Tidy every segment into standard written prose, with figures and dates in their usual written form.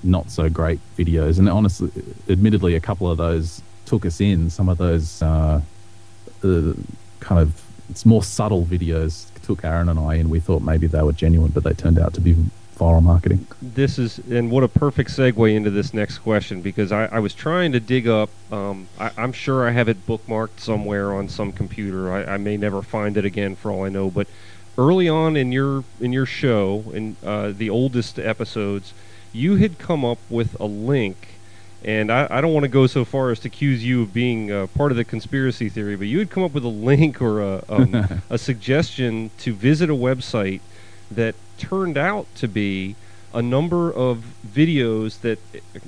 not so great videos. And honestly, admittedly, a couple of those took us in. Some of those kind of, it's more subtle videos took Aaron and I in. We thought maybe they were genuine, but they turned out to be viral marketing. This is, and what a perfect segue into this next question, because I was trying to dig up, I'm sure I have it bookmarked somewhere on some computer. I may never find it again for all I know, but early on in your show, in the oldest episodes, you had come up with a link, and I don't want to go so far as to accuse you of being part of the conspiracy theory, but you had come up with a link or a suggestion to visit a website that turned out to be a number of videos that,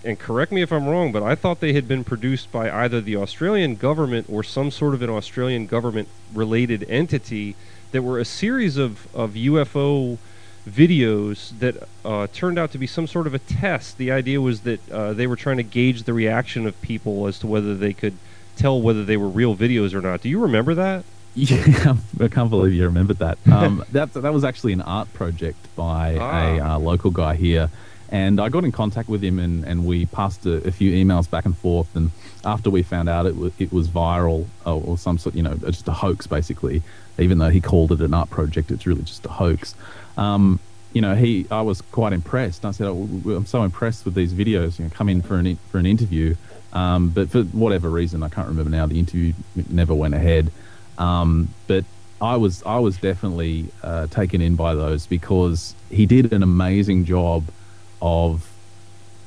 and correct me if I'm wrong, but I thought they had been produced by either the Australian government or some sort of an Australian government related entity, that were a series of UFO videos that turned out to be some sort of a test. The idea was that they were trying to gauge the reaction of people as to whether they could tell whether they were real videos or not. Do you remember that? Yeah, I can't believe you remembered that. That was actually an art project by a local guy here, and I got in contact with him, and we passed a few emails back and forth. And after we found out it was viral, or some sort, just a hoax basically, even though he called it an art project, it's really just a hoax. I was quite impressed. I said, I'm so impressed with these videos. Come in for an interview, but for whatever reason, I can't remember now, the interview never went ahead. But I was definitely taken in by those, because he did an amazing job of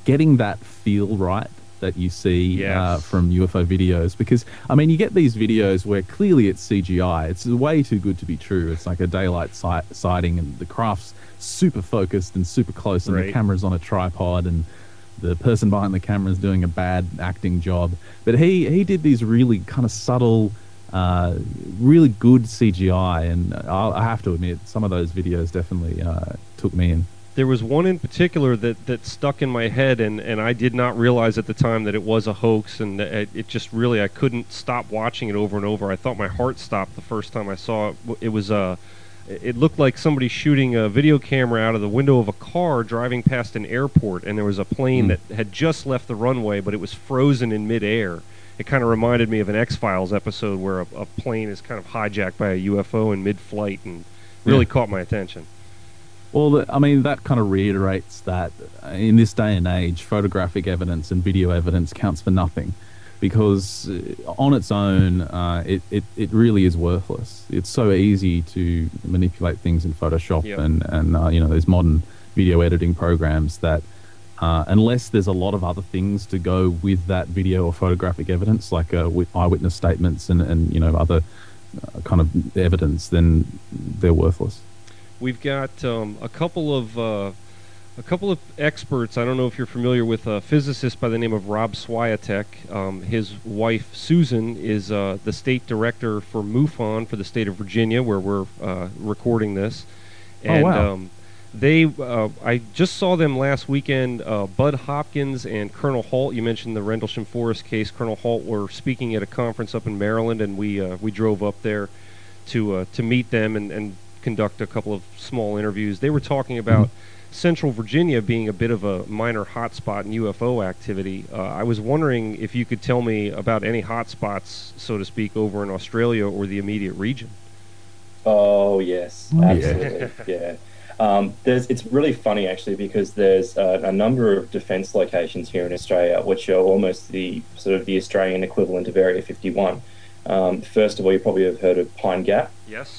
getting that feel right that you see from UFO videos. Because, I mean, you get these videos where clearly it's CGI. It's way too good to be true. It's like a daylight sighting, and the craft's super focused and super close, and the camera's on a tripod, and the person behind the camera is doing a bad acting job. But he did these really kind of subtle, really good CGI, and I have to admit, some of those videos definitely took me in. There was one in particular that stuck in my head, and I did not realize at the time that it was a hoax, and it just really, I couldn't stop watching it over and over. I thought my heart stopped the first time I saw it. It was it looked like somebody shooting a video camera out of the window of a car driving past an airport, and there was a plane that had just left the runway, but it was frozen in midair. It kind of reminded me of an X-Files episode where a plane is kind of hijacked by a UFO in mid-flight, and really caught my attention. Well, I mean, that kind of reiterates that in this day and age, photographic evidence and video evidence counts for nothing, because on its own, it really is worthless. It's so easy to manipulate things in Photoshop and these modern video editing programs that unless there's a lot of other things to go with that video or photographic evidence, like eyewitness statements and other kind of evidence, then they're worthless. We've got a couple of experts. I don't know if you're familiar with a physicist by the name of Rob Swiatek. His wife Susan is the state director for MUFON for the state of Virginia, where we're recording this. And I just saw them last weekend. Bud Hopkins and Colonel Halt. You mentioned the Rendlesham Forest case. Colonel Halt were speaking at a conference up in Maryland, and we drove up there to meet them and conduct a couple of small interviews. They were talking about Central Virginia being a bit of a minor hotspot in UFO activity. I was wondering if you could tell me about any hotspots, so to speak, over in Australia or the immediate region. Oh, yes, absolutely, yeah. It's really funny, actually, because there's a number of defence locations here in Australia which are almost the sort of the Australian equivalent of Area 51. First of all, you probably have heard of Pine Gap,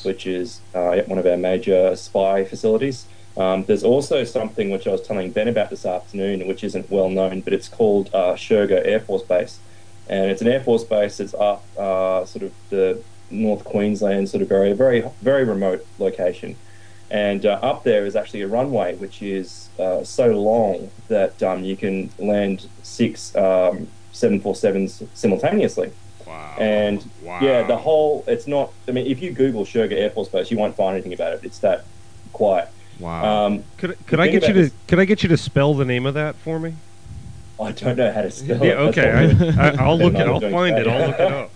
which is one of our major spy facilities. There's also something which I was telling Ben about this afternoon, which isn't well known, but it's called Sherga Air Force Base. And it's an Air Force base that's up sort of the North Queensland sort of area, very, very remote location. And up there is actually a runway which is so long that you can land 6 747s simultaneously. Wow. And yeah, the whole, it's not, I mean, if you Google Sherga Air Force Base, you won't find anything about it. It's that quiet. Wow. Could I get you to spell the name of that for me? I don't know how to spell it. Yeah, okay. I'll look it. I'll find it. I'll look it up.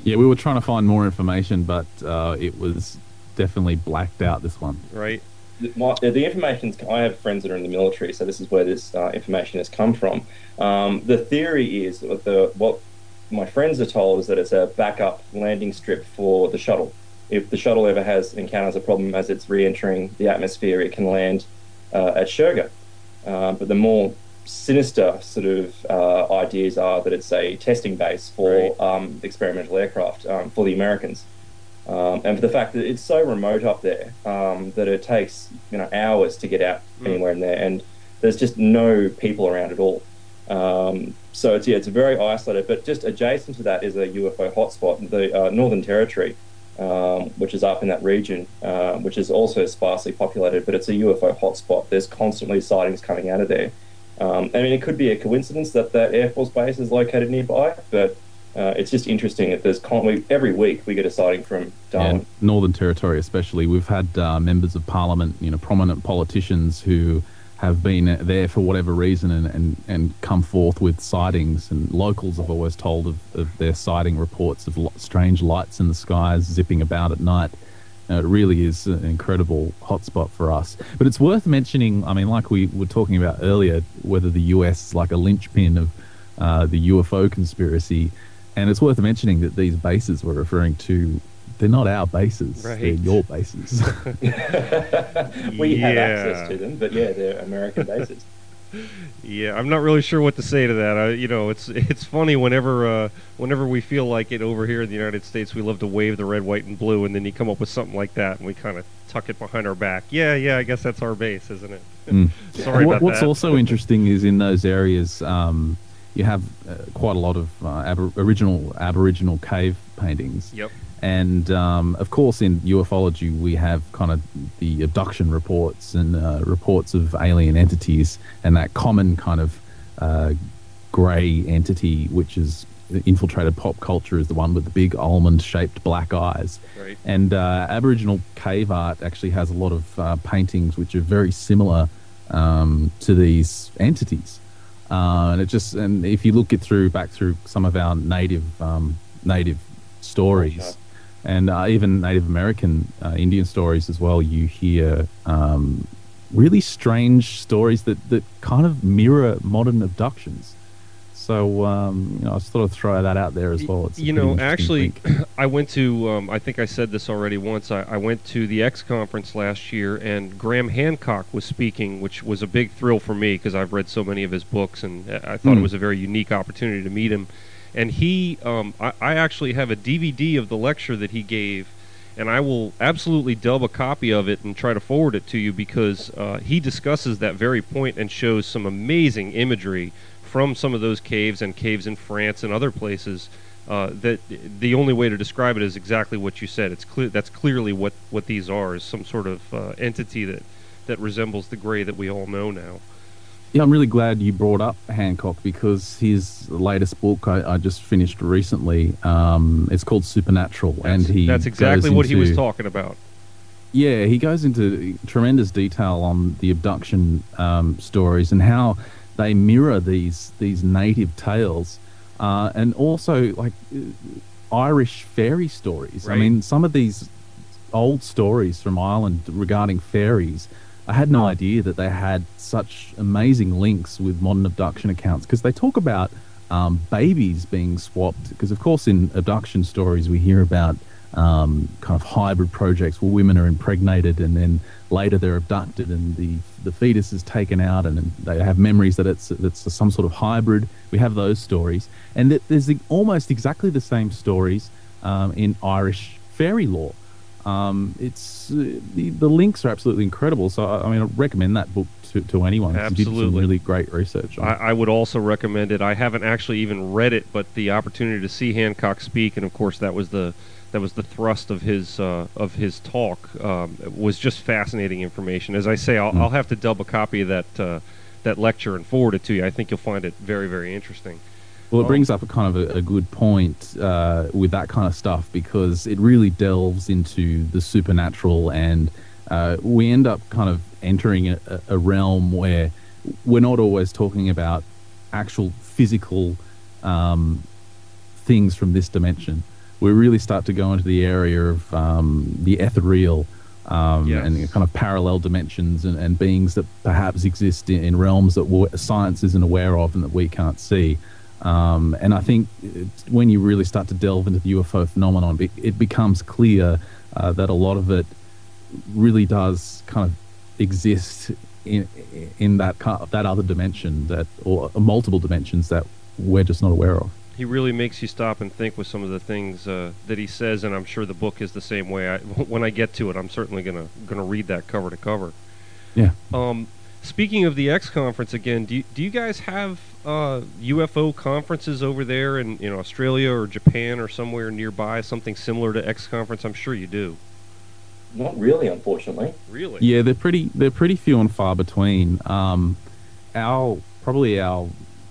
Yeah, we were trying to find more information, but it was definitely blacked out, this one. Right. the information, I have friends that are in the military, so this is where this information has come from. The theory is, what my friends are told, is that it's a backup landing strip for the shuttle. If the shuttle ever encounters a problem as it's re-entering the atmosphere, it can land at Sherga. But the more sinister sort of ideas are that it's a testing base for experimental aircraft for the Americans. And for the fact that it's so remote up there that it takes hours to get out anywhere in there, and there's just no people around at all. So it's very isolated. But just adjacent to that is a UFO hotspot, the Northern Territory, which is up in that region, which is also sparsely populated, but it's a UFO hotspot. There's constantly sightings coming out of there. I mean, it could be a coincidence that that Air Force base is located nearby, but it's just interesting that there's every week we get a sighting from Darwin. Yeah, Northern Territory especially. We've had members of Parliament, prominent politicians who have been there for whatever reason and come forth with sightings, and locals have always told of their sighting reports of strange lights in the skies zipping about at night. It really is an incredible hotspot for us. But it's worth mentioning, I mean, like we were talking about earlier, whether the US is like a linchpin of the UFO conspiracy. And it's worth mentioning that these bases we're referring to, they're not our bases. Right. They're your bases. We have access to them, but yeah, they're American bases. Yeah, I'm not really sure what to say to that. It's funny whenever we feel like it over here in the United States, we love to wave the red, white, and blue, and then you come up with something like that, and we kind of tuck it behind our back. Yeah, I guess that's our base, isn't it? Sorry about that. What's also interesting is in those areas, you have quite a lot of Aboriginal cave paintings. Yep. And, of course, in ufology, we have kind of the abduction reports and reports of alien entities, and that common kind of grey entity which has infiltrated pop culture is the one with the big almond-shaped black eyes. Right. And Aboriginal cave art actually has a lot of paintings which are very similar to these entities. And if you look it back through some of our native stories, and even Native American Indian stories as well, you hear really strange stories that kind of mirror modern abductions. So I just thought I'd throw that out there as well. It's actually, I went to, I think I said this already once, I went to the X Conference last year, and Graham Hancock was speaking, which was a big thrill for me because I've read so many of his books, and I thought it was a very unique opportunity to meet him. And he, I actually have a DVD of the lecture that he gave, and I will absolutely dub a copy of it and try to forward it to you because he discusses that very point and shows some amazing imagery from some of those caves and caves in France and other places. That the only way to describe it is exactly what you said. It's clear that's clearly what these are, is some sort of entity that resembles the gray that we all know now. Yeah, I'm really glad you brought up Hancock because his latest book I just finished recently. It's called Supernatural, that's exactly what he was talking about. Yeah, he goes into tremendous detail on the abduction stories and how they mirror these native tales, and also like Irish fairy stories. Right. I mean, some of these old stories from Ireland regarding fairies, I had no idea that they had such amazing links with modern abduction accounts, because they talk about babies being swapped. Because, of course, in abduction stories, we hear about kind of hybrid projects where women are impregnated and then later they're abducted and the fetus is taken out and they have memories that it's some sort of hybrid. We have those stories. And there's almost exactly the same stories in Irish fairy lore. The links are absolutely incredible. So I recommend that book to anyone. Absolutely, you did some really great research on it. I would also recommend it. I haven't actually even read it, but the opportunity to see Hancock speak, and of course that was the thrust of his talk, was just fascinating information. As I say, I'll have to dub a copy of that lecture and forward it to you. I think you'll find it very, very interesting. Well, it brings up a good point with that kind of stuff, because it really delves into the supernatural, and we end up kind of entering a realm where we're not always talking about actual physical things from this dimension. We really start to go into the area of the ethereal, and kind of parallel dimensions and beings that perhaps exist in realms that science isn't aware of and that we can't see. And I think when you really start to delve into the UFO phenomenon, it becomes clear that a lot of it really does kind of exist in that other dimension, or multiple dimensions that we're just not aware of. He really makes you stop and think with some of the things that he says, and I'm sure the book is the same way. When I get to it, I'm certainly gonna read that cover to cover. Yeah. Speaking of the X Conference again, do you guys have UFO conferences over there in Australia or Japan or somewhere nearby, something similar to X Conference? I'm sure you do. Not really, unfortunately. Really? Yeah, they're pretty few and far between.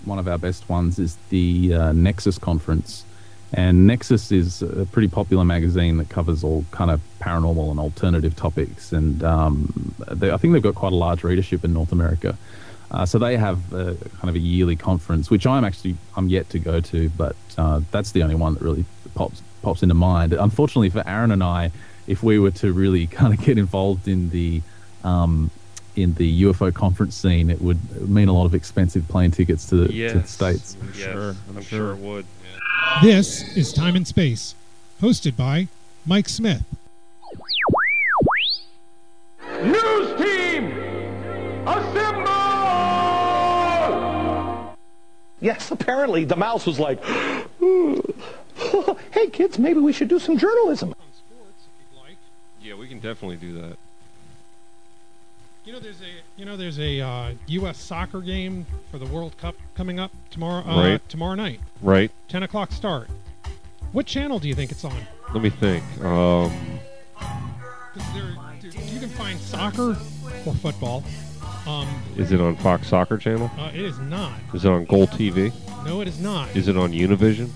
One of our best ones is the Nexus Conference, and Nexus is a pretty popular magazine that covers all kind of paranormal and alternative topics, and I think they've got quite a large readership in North America. So they have kind of a yearly conference, which I'm yet to go to, but that's the only one that really pops into mind. Unfortunately for Aaron and I, if we were to really kind of get involved in the UFO conference scene, it would mean a lot of expensive plane tickets to the States. Yes, I'm sure it would. This is Time and Space, hosted by Mike Smith. News team, assemble! Yes, apparently the mouse was like, hey kids, maybe we should do some journalism. Yeah, we can definitely do that. There's a U.S. soccer game for the World Cup coming up tomorrow. Right. Tomorrow night. Right. 10 o'clock start. What channel do you think it's on? Let me think. You can find soccer or football. Is it on Fox Soccer Channel? It is not. Is it on Gold TV? No, it is not. Is it on Univision?